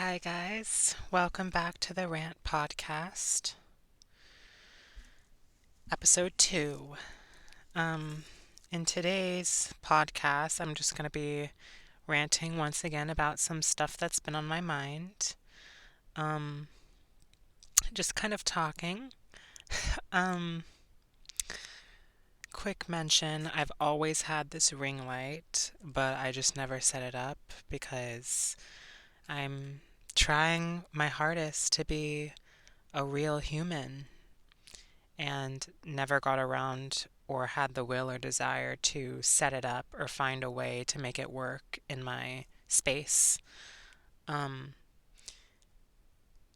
Hi, guys. Welcome back to the Rant Podcast, episode 2. Um, in today's podcast, I'm just going to be ranting once again about some stuff that's been on my mind. Um, just kind of talking. Um, Quick mention, I've always had this ring light, but I just never set it up because I'm trying my hardest to be a real human and never got around or had the will or desire to set it up or find a way to make it work in my space. Um,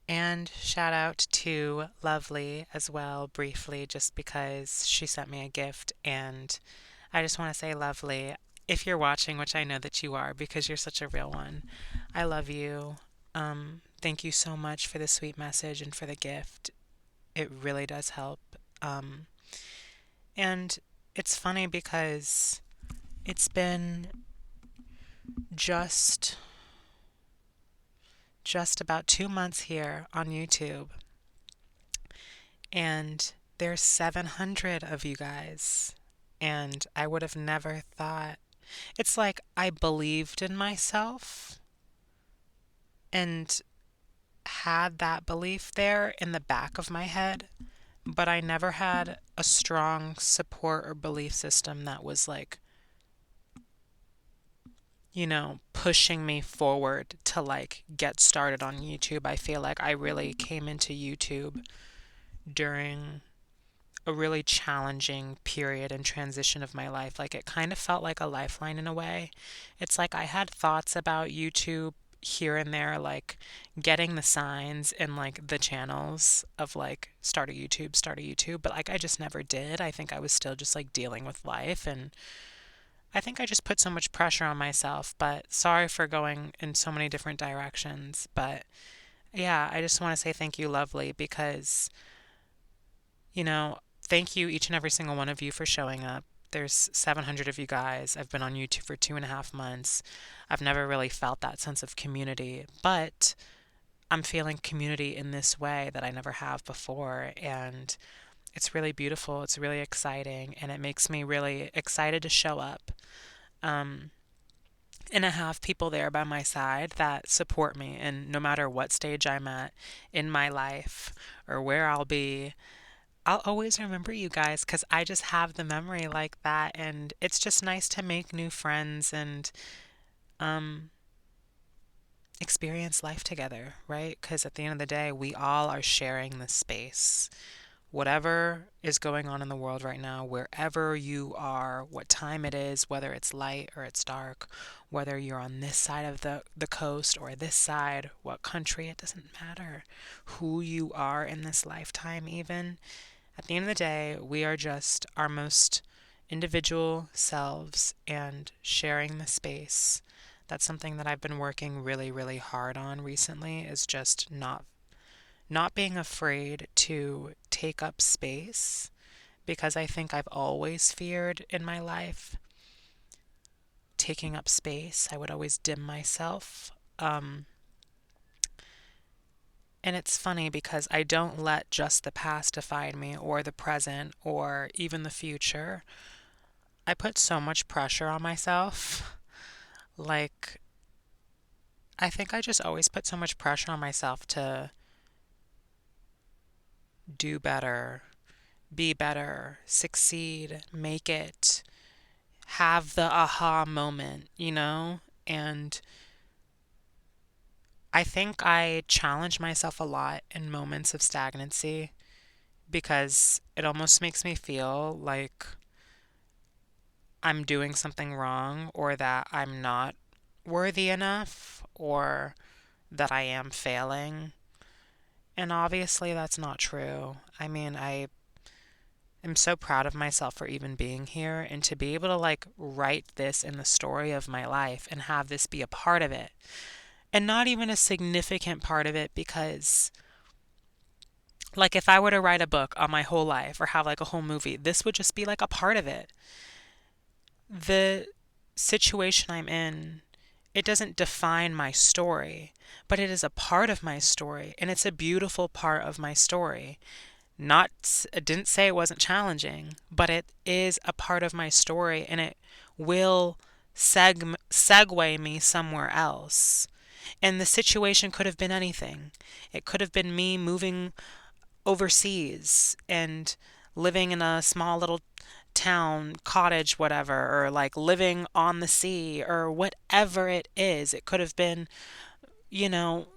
and shout out to Lovely as well, briefly, just because she sent me a gift. And I just want to say, Lovely, if you're watching, which I know that you are because you're such a real one, I love you. Thank you so much for the sweet message and for the gift. It really does help. Um, And it's funny because it's been just just about 2 months here on YouTube, and there's 700 of you guys, and I would have never thought. It's like I believed in myself and had that belief there in the back of my head, but I never had a strong support or belief system that was like, pushing me forward to like get started on YouTube. I feel like I really came into YouTube during a really challenging period and transition of my life. Like it kind of felt like a lifeline in a way. It's like I had thoughts about YouTube here and there, like getting the signs and like the channels of like start a YouTube, but like I just never did. I think I was still just like dealing with life, and I think I just put so much pressure on myself, but sorry for going in so many different directions. But yeah, I just want to say thank you, Lovely, because, thank you, each and every single one of you, for showing up. There's 700 of you guys. I've been on YouTube for 2.5 months. I've never really felt that sense of community, but I'm feeling community in this way that I never have before. And it's really beautiful. It's really exciting. And it makes me really excited to show up. Um, and I have people there by my side that support me. And no matter what stage I'm at in my life or where I'll be, I'll always remember you guys because I just have the memory like that. And it's just nice to make new friends and um, experience life together, right? Because at the end of the day, we all are sharing this space. Whatever is going on in the world right now, wherever you are, what time it is, whether it's light or it's dark, whether you're on this side of the coast or this side, what country, it doesn't matter who you are in this lifetime, even. At the end of the day, we are just our most individual selves and sharing the space. That's something that I've been working really, really hard on recently, is just not being afraid to take up space, because I think I've always feared in my life taking up space. I would always dim myself. And it's funny because I don't let just the past define me or the present or even the future. I put so much pressure on myself. Like, I think I just always put so much pressure on myself to do better, be better, succeed, make it, have the aha moment. And I think I challenge myself a lot in moments of stagnancy because it almost makes me feel like I'm doing something wrong or that I'm not worthy enough or that I am failing. And obviously, that's not true. I mean, I am so proud of myself for even being here and to be able to like write this in the story of my life and have this be a part of it. And not even a significant part of it, because like if I were to write a book on my whole life or have like a whole movie, this would just be like a part of it. The situation I'm in it doesn't define my story, but it is a part of my story, and it's a beautiful part of my story. Not, I didn't say it wasn't challenging, but it is a part of my story, and it will segue me somewhere else. And the situation could have been anything. It could have been me moving overseas and living in a small little town, cottage, whatever, or like living on the sea, or whatever it is. It could have been, you know,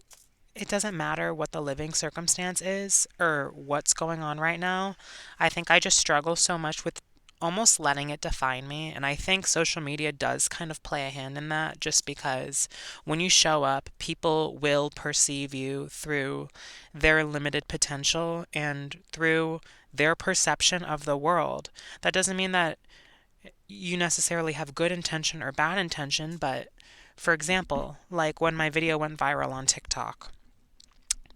it doesn't matter what the living circumstance is or what's going on right now. I think I just struggle so much with almost letting it define me. And I think social media does kind of play a hand in that, just because when you show up, people will perceive you through their limited potential and through their perception of the world. That doesn't mean that you necessarily have good intention or bad intention, but for example, like when my video went viral on TikTok,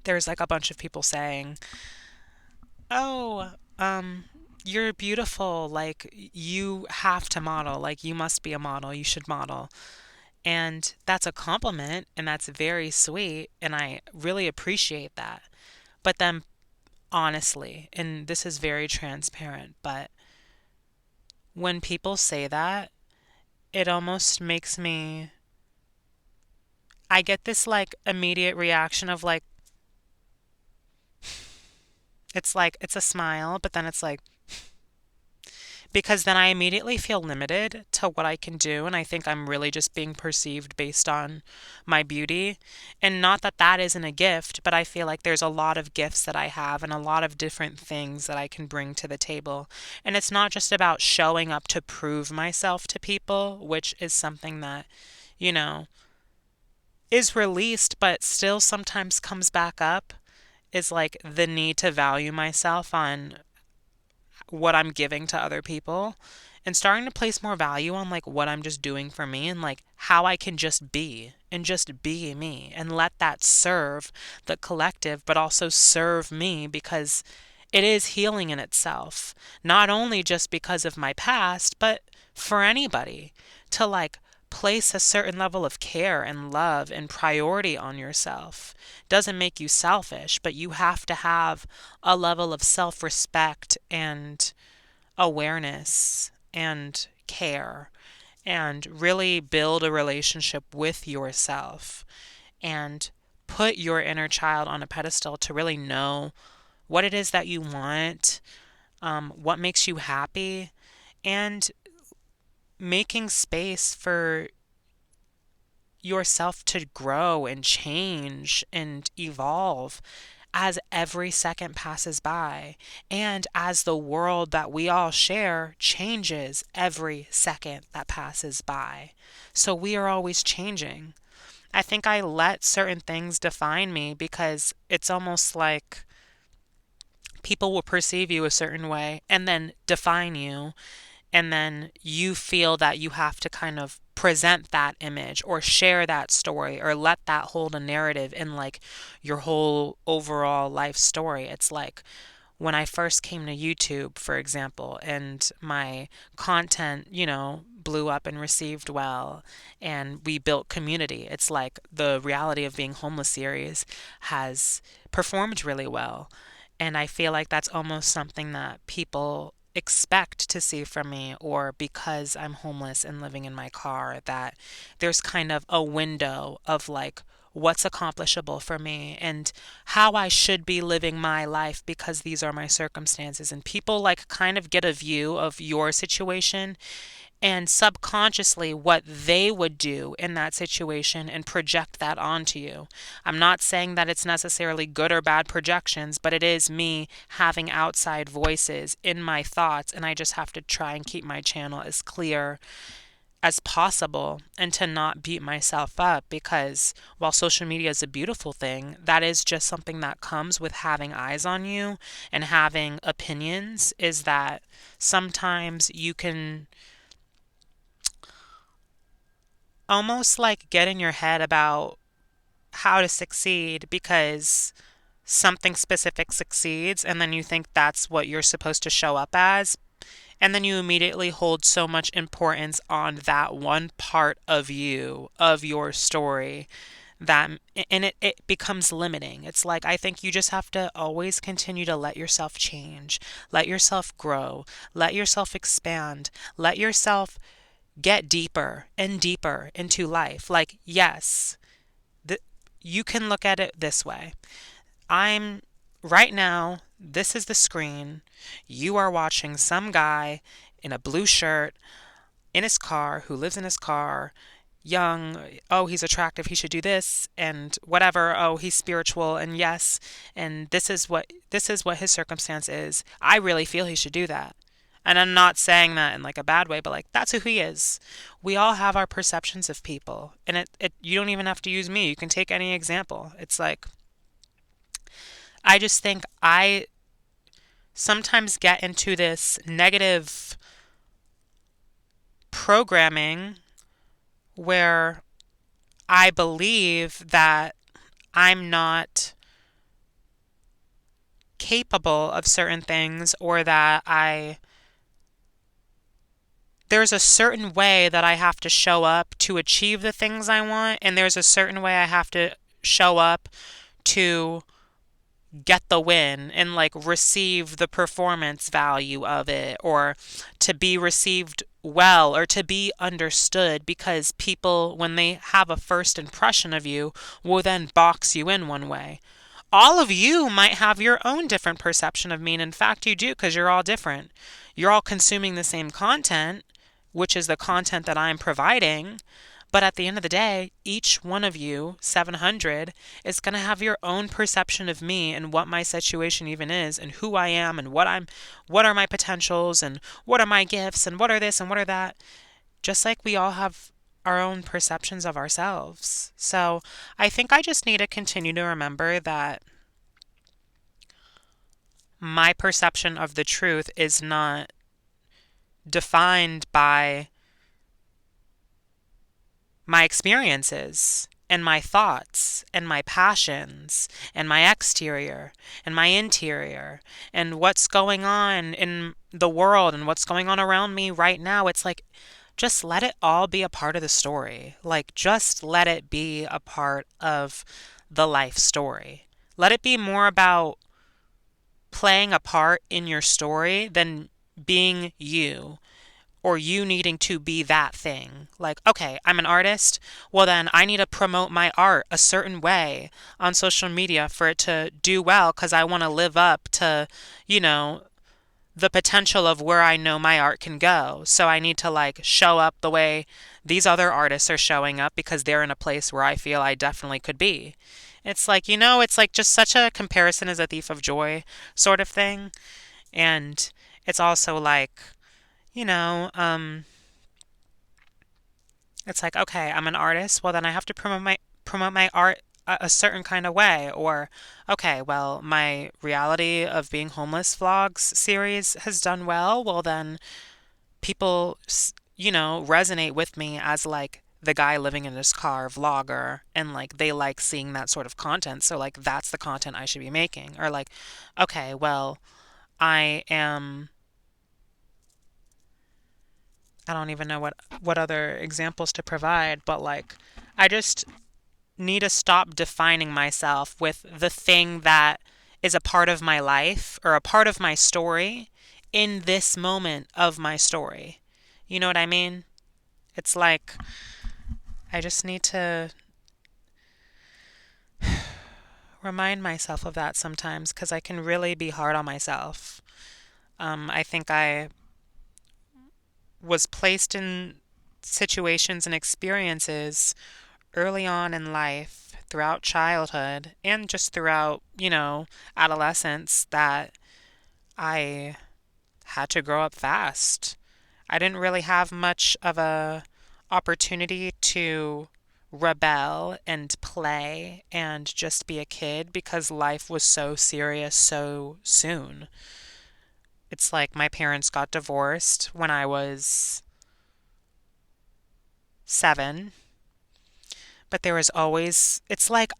there's like a bunch of people saying, "Oh, you're beautiful. Like, you have to model. Like, you must be a model. You should model." And that's a compliment, and that's very sweet, and I really appreciate that. But then, honestly, and this is very transparent, but when people say that, it almost makes me, I get this like immediate reaction of like, it's a smile, but then it's like, because then I immediately feel limited to what I can do. And I think I'm really just being perceived based on my beauty. And not that that isn't a gift, but I feel like there's a lot of gifts that I have and a lot of different things that I can bring to the table. And it's not just about showing up to prove myself to people, which is something that, you know, is released, but still sometimes comes back up, is like the need to value myself on what I'm giving to other people, and starting to place more value on like what I'm just doing for me and like how I can just be and just be me and let that serve the collective, but also serve me, because it is healing in itself, not only just because of my past, but for anybody to like place a certain level of care and love and priority on yourself doesn't make you selfish, but you have to have a level of self-respect and awareness and care, and really build a relationship with yourself and put your inner child on a pedestal to really know what it is that you want, what makes you happy, and making space for yourself to grow and change and evolve as every second passes by, and as the world that we all share changes every second that passes by. So we are always changing. I think I let certain things define me because it's almost like people will perceive you a certain way and then define you, and then you feel that you have to kind of present that image or share that story or let that hold a narrative in like your whole overall life story. It's like when I first came to YouTube, for example, and my content, blew up and received well, and we built community. It's like the Reality of Being Homeless series has performed really well. And I feel like that's almost something that people expect to see from me, or because I'm homeless and living in my car, that there's kind of a window of like what's accomplishable for me and how I should be living my life because these are my circumstances. And people like kind of get a view of your situation and subconsciously what they would do in that situation and project that onto you. I'm not saying that it's necessarily good or bad projections, but it is me having outside voices in my thoughts, and I just have to try and keep my channel as clear as possible and to not beat myself up, because while social media is a beautiful thing, that is just something that comes with having eyes on you and having opinions, is that sometimes you can almost like get in your head about how to succeed because something specific succeeds, and then you think that's what you're supposed to show up as. And then you immediately hold so much importance on that one part of you, of your story, that and it becomes limiting. It's like I think you just have to always continue to let yourself change, let yourself grow, let yourself expand, let yourself get deeper and deeper into life. Like, yes, the, you can look at it this way. I'm right now, this is the screen. You are watching some guy in a blue shirt in his car who lives in his car, young. Oh, he's attractive. He should do this and whatever. Oh, he's spiritual and yes, and this is what his circumstance is. I really feel he should do that. And I'm not saying that in like a bad way, but like that's who he is. We all have our perceptions of people. And it you don't even have to use me. You can take any example. It's like I just think I sometimes get into this negative programming where I believe that I'm not capable of certain things or that there's a certain way that I have to show up to achieve the things I want, and there's a certain way I have to show up to get the win and like receive the performance value of it, or to be received well, or to be understood, because people, when they have a first impression of you, will then box you in one way. All of you might have your own different perception of me, and in fact you do, because you're all different. You're all consuming the same content, which is the content that I'm providing. But at the end of the day, each one of you, 700, is going to have your own perception of me and what my situation even is and who I am and what are my potentials and what are my gifts and what are this and what are that. Just like we all have our own perceptions of ourselves. So I think I just need to continue to remember that my perception of the truth is not defined by my experiences and my thoughts and my passions and my exterior and my interior and what's going on in the world and what's going on around me right now. It's like, just let it all be a part of the story. Like, just let it be a part of the life story. Let it be more about playing a part in your story than being you, or you needing to be that thing. Like, okay, I'm an artist. Well, then I need to promote my art a certain way on social media for it to do well, because I want to live up to, you know, the potential of where I know my art can go. So I need to like show up the way these other artists are showing up because they're in a place where I feel I definitely could be. It's like, it's like just such a comparison is a thief of joy sort of thing. And it's also like, you know, it's like, okay, I'm an artist. Well, then I have to promote my art a certain kind of way. Or, okay, well, my reality of being homeless vlogs series has done well. Well, then people, resonate with me as like the guy living in his car vlogger, and like they like seeing that sort of content. So like that's the content I should be making. Or like, okay, well, I am I don't even know what other examples to provide, but like I just need to stop defining myself with the thing that is a part of my life or a part of my story in this moment of my story. You know what I mean? It's like I just need to remind myself of that sometimes, because I can really be hard on myself. I think I was placed in situations and experiences early on in life, throughout childhood, and just throughout, adolescence, that I had to grow up fast. I didn't really have much of a opportunity to rebel and play and just be a kid because life was so serious so soon. It's like my parents got divorced when I was 7, but there was always, it's like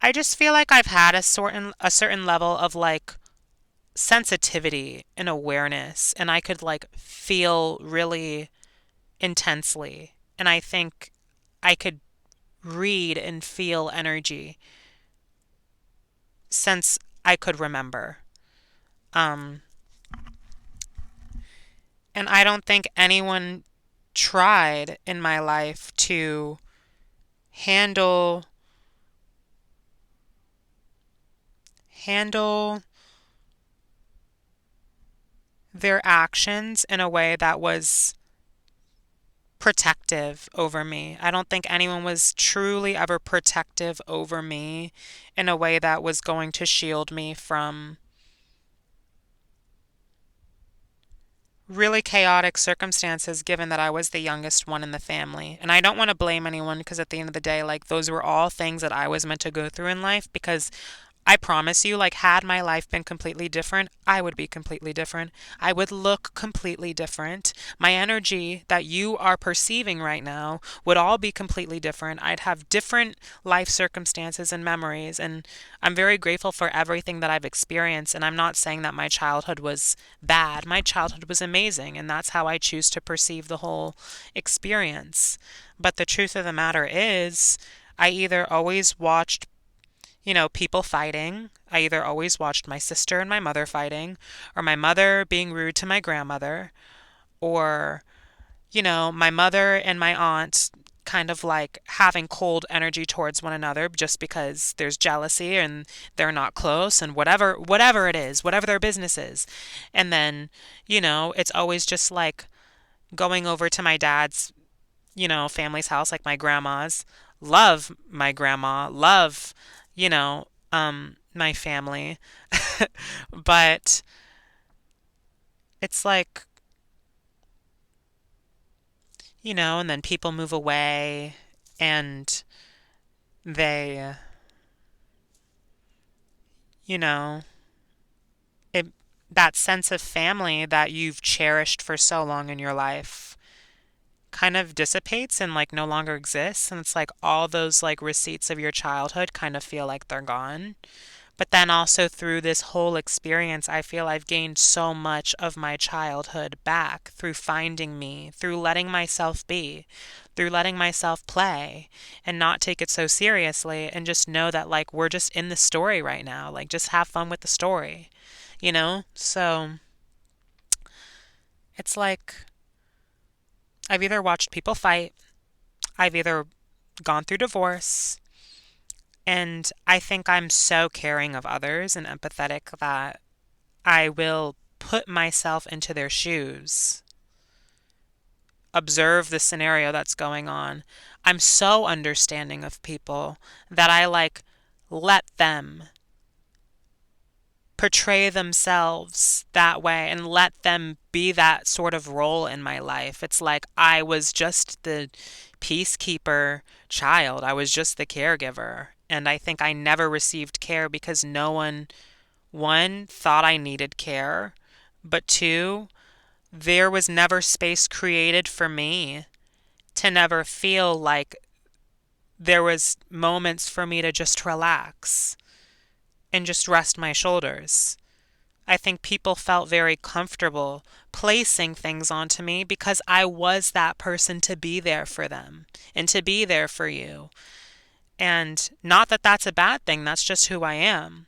I just feel like I've had a certain level of like sensitivity and awareness, and I could like feel really intensely. And I think I could read and feel energy since I could remember. Um, and I don't think anyone tried in my life to handle handle their actions in a way that was protective over me. I don't think anyone was truly ever protective over me in a way that was going to shield me from really chaotic circumstances, given that I was the youngest one in the family. And I don't want to blame anyone, because at the end of the day, like, those were all things that I was meant to go through in life, because I promise you, like, had my life been completely different, I would be completely different. I would look completely different. My energy that you are perceiving right now would all be completely different. I'd have different life circumstances and memories. And I'm very grateful for everything that I've experienced. And I'm not saying that my childhood was bad. My childhood was amazing. And that's how I choose to perceive the whole experience. But the truth of the matter is, I either always watched people fighting. I either always watched my sister and my mother fighting, or my mother being rude to my grandmother, or, my mother and my aunt kind of like having cold energy towards one another just because there's jealousy and they're not close, and whatever it is, whatever their business is. And then, it's always just like going over to my dad's, family's house, like my grandma's. Love my grandma, love my family. But it's like, and then people move away, and they, you know, it, that sense of family that you've cherished for so long in your life kind of dissipates and like no longer exists. And it's like all those like receipts of your childhood kind of feel like they're gone. But then also through this whole experience, I feel I've gained so much of my childhood back through finding me, through letting myself be, through letting myself play and not take it so seriously, and just know that like we're just in the story right now. Like, just have fun with the story, So it's like I've either watched people fight, I've either gone through divorce, and I think I'm so caring of others and empathetic that I will put myself into their shoes, observe the scenario that's going on. I'm so understanding of people that I like let them portray themselves that way and let them be that sort of role in my life. It's like I was just the peacekeeper child. I was just the caregiver. And I think I never received care because no one, thought I needed care, but two, there was never space created for me to never feel like there was moments for me to just relax and just rest my shoulders. I think people felt very comfortable placing things onto me because I was that person to be there for them and to be there for you. And not that that's a bad thing, that's just who I am.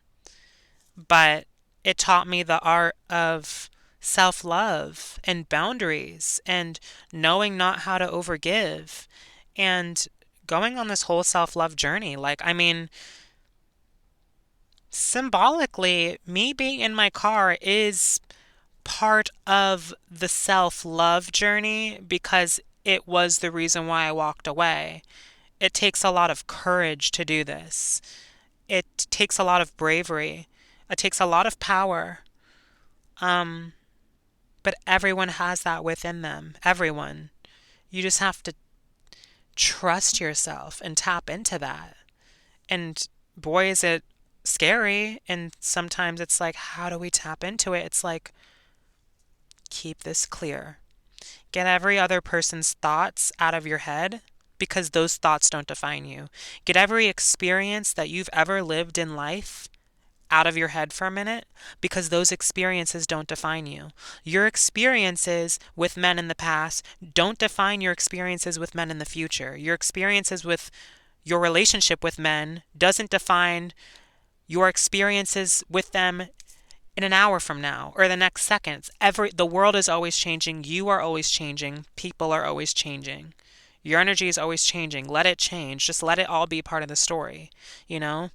But it taught me the art of self-love and boundaries and knowing not how to overgive and going on this whole self-love journey. Like, I mean, symbolically, me being in my car is part of the self-love journey because it was the reason why I walked away. It takes a lot of courage to do this. It takes a lot of bravery. It takes a lot of power. But everyone has that within them. Everyone. You just have to trust yourself and tap into that. And boy, is it scary. And sometimes it's like, how do we tap into it? It's like, keep this clear. Get every other person's thoughts out of your head because those thoughts don't define you. Get every experience that you've ever lived in life out of your head for a minute, because those experiences don't define you. Your experiences with men in the past don't define your experiences with men in the future. Your experiences with your relationship with men doesn't define your experiences with them in an hour from now or the next seconds. The world is always changing. You are always changing. People are always changing. Your energy is always changing. Let it change. Just let it all be part of the story, you know?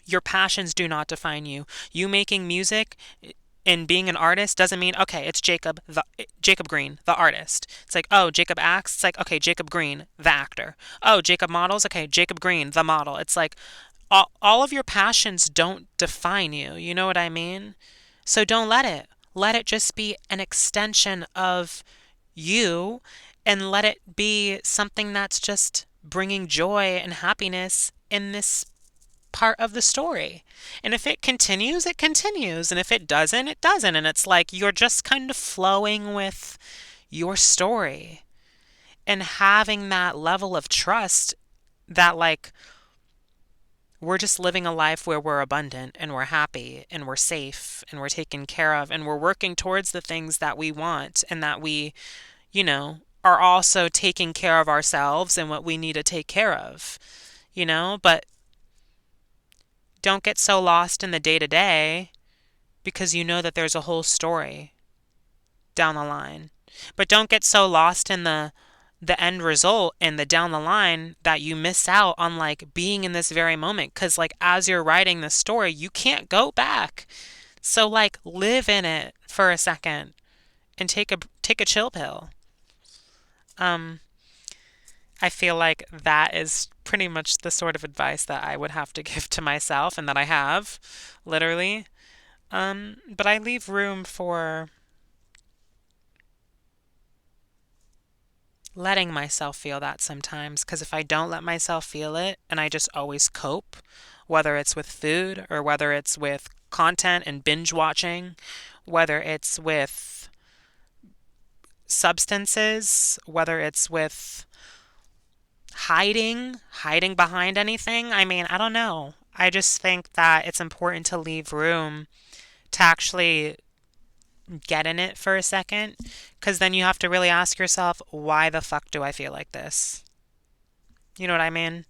Your passions do not define you. You making music and being an artist doesn't mean, okay, it's Jacob Green, the artist. It's like, oh, Jacob acts. It's like, okay, Jacob Green, the actor. Oh, Jacob models. Okay, Jacob Green, the model. It's like all of your passions don't define you. You know what I mean? So don't let it. Let it just be an extension of you, and let it be something that's just bringing joy and happiness in this part of the story. And if it continues, it continues. And if it doesn't, it doesn't. And it's like you're just kind of flowing with your story and having that level of trust that, like, we're just living a life where we're abundant and we're happy and we're safe and we're taken care of and we're working towards the things that we want, and that we, are also taking care of ourselves and what we need to take care of, but don't get so lost in the day to day, because you know that there's a whole story down the line. But don't get so lost in the end result and the down the line that you miss out on, like, being in this very moment, because, like, as you're writing the story, you can't go back. So, like, live in it for a second and take a chill pill. I feel like that is pretty much the sort of advice that I would have to give to myself, and that I have, literally. But I leave room for letting myself feel that sometimes, because if I don't let myself feel it and I just always cope, whether it's with food or whether it's with content and binge watching, whether it's with substances, whether it's with hiding behind anything. I mean, I don't know. I just think that it's important to leave room to actually get in it for a second, because then you have to really ask yourself, why the fuck do I feel like this? You know what I mean?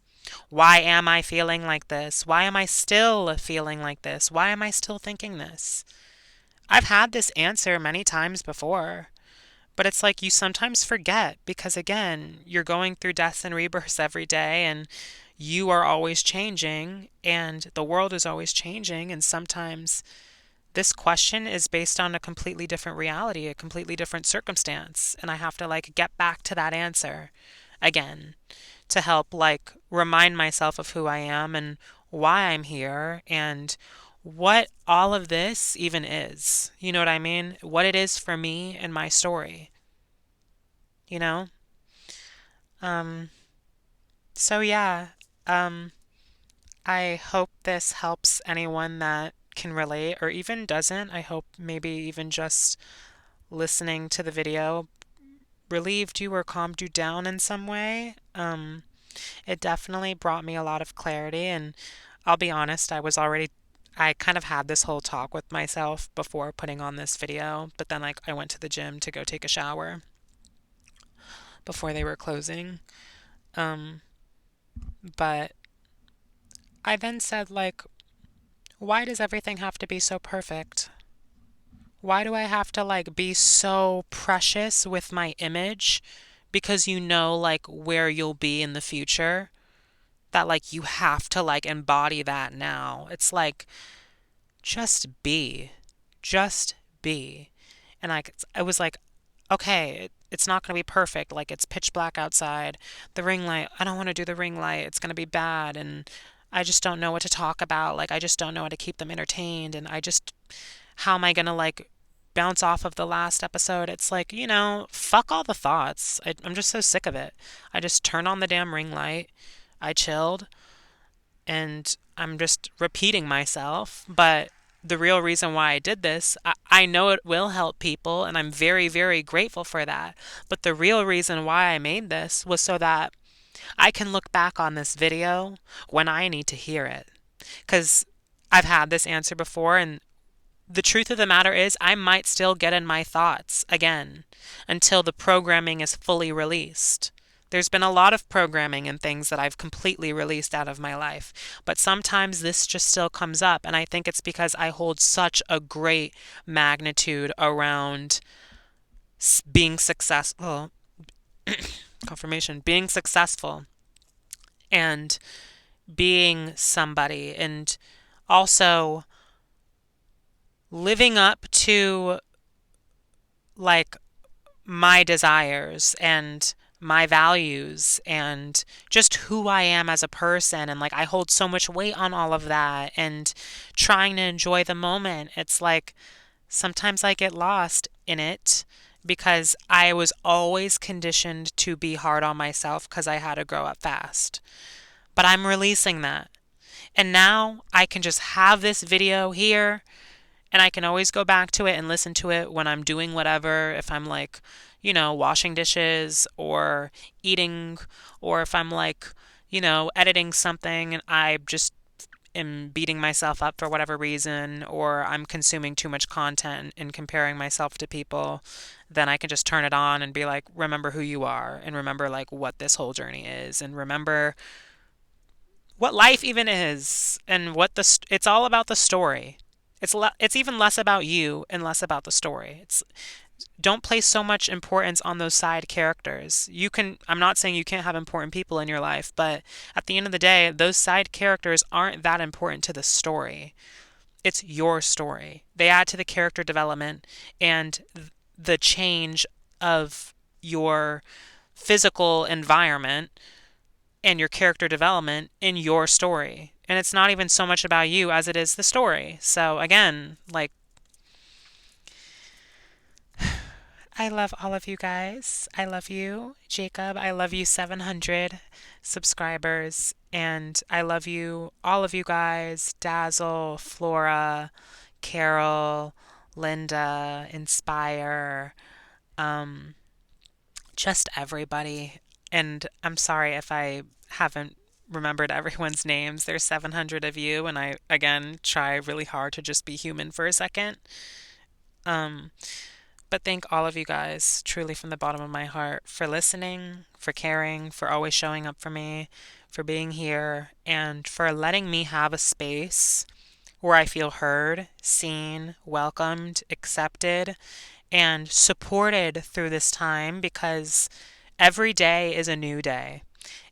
Why am I feeling like this? Why am I still feeling like this? Why am I still thinking this? I've had this answer many times before, but it's like you sometimes forget, because, again, you're going through deaths and rebirths every day, and you are always changing, and the world is always changing, and sometimes this question is based on a completely different reality, a completely different circumstance, and I have to, like, get back to that answer again to help, like, remind myself of who I am and why I'm here and what all of this even is. You know what I mean? What it is for me and my story. You know? So yeah, I hope this helps anyone that can relate, or even doesn't. I hope maybe even just listening to the video relieved you or calmed you down in some way. It definitely brought me a lot of clarity, and I'll be honest, I kind of had this whole talk with myself before putting on this video, but then, like, I went to the gym to go take a shower before they were closing. But I then said, like, why does everything have to be so perfect? Why do I have to, like, be so precious with my image? Because like, where you'll be in the future, that, like, you have to, like, embody that now. It's like, just be. Just be. And, like, I was like, okay, it's not going to be perfect. Like, it's pitch black outside. The ring light, I don't want to do the ring light. It's going to be bad. And I just don't know what to talk about. Like, I just don't know how to keep them entertained. And how am I going to, like, bounce off of the last episode? It's like, fuck all the thoughts. I'm just so sick of it. I just turned on the damn ring light. I chilled. And I'm just repeating myself. But the real reason why I did this, I know it will help people, and I'm very, very grateful for that. But the real reason why I made this was so that I can look back on this video when I need to hear it. Because I've had this answer before, and the truth of the matter is, I might still get in my thoughts again until the programming is fully released. There's been a lot of programming and things that I've completely released out of my life, but sometimes this just still comes up, and I think it's because I hold such a great magnitude around being successful, confirmation, being successful and being somebody, and also living up to like my desires and my values and just who I am as a person. And like, I hold so much weight on all of that and trying to enjoy the moment. It's like sometimes I get lost in it because I was always conditioned to be hard on myself because I had to grow up fast. But I'm releasing that. And now I can just have this video here, and I can always go back to it and listen to it when I'm doing whatever, if I'm like, washing dishes or eating, or if I'm like, editing something and I just am beating myself up for whatever reason, or I'm consuming too much content and comparing myself to people, then I can just turn it on and be like, remember who you are, and remember like what this whole journey is, and remember what life even is, and it's all about the story. It's even less about you and less about the story. Don't place so much importance on those side characters. I'm not saying you can't have important people in your life, but at the end of the day, those side characters aren't that important to the story. It's your story. They add to the character development and the change of your physical environment and your character development in your story. And it's not even so much about you as it is the story. So again, like, I love all of you guys. I love you, Jacob. I love you, 700 subscribers. And I love you, all of you guys, Dazzle, Flora, Carol, Linda, Inspire, just everybody. And I'm sorry if I haven't remembered everyone's names. There's 700 of you, and I, again, try really hard to just be human for a second. But thank all of you guys, truly from the bottom of my heart, for listening, for caring, for always showing up for me, for being here, and for letting me have a space where I feel heard, seen, welcomed, accepted, and supported through this time, because every day is a new day.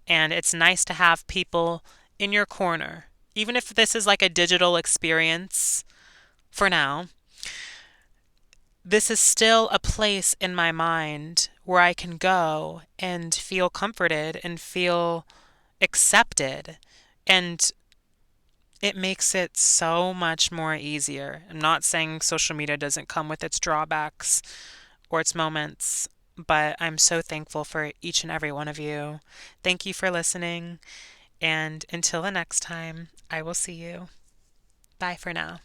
And it's nice to have people in your corner, even if this is like a digital experience for now. This is still a place in my mind where I can go and feel comforted and feel accepted. And it makes it so much more easier. I'm not saying social media doesn't come with its drawbacks or its moments, but I'm so thankful for each and every one of you. Thank you for listening. And until the next time, I will see you. Bye for now.